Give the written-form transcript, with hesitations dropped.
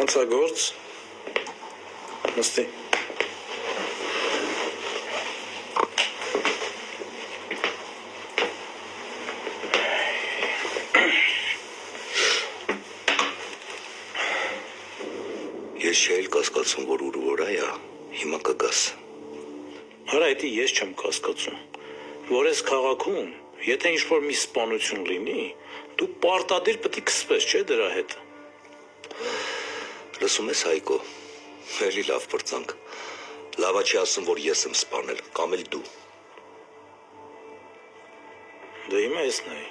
Հանցագործ նստի։ Ես չէի կասկածում, որ ուրվոր այա, հիմա կգաս։ Հարա, էդի ես չեմ կասկածում, որ ես քաղաքում, եթե ինչ-որ մի սպանություն լինի, դու պարտադիր պետք է կսվես, չէ՞ դրա հետ։ Լսում ես, Հայկո, էլի լավ պրծանք։ Լավա չի ասում, որ ես եմ սպանել, կամ էլ դու։ Դե հիմա ես նայի։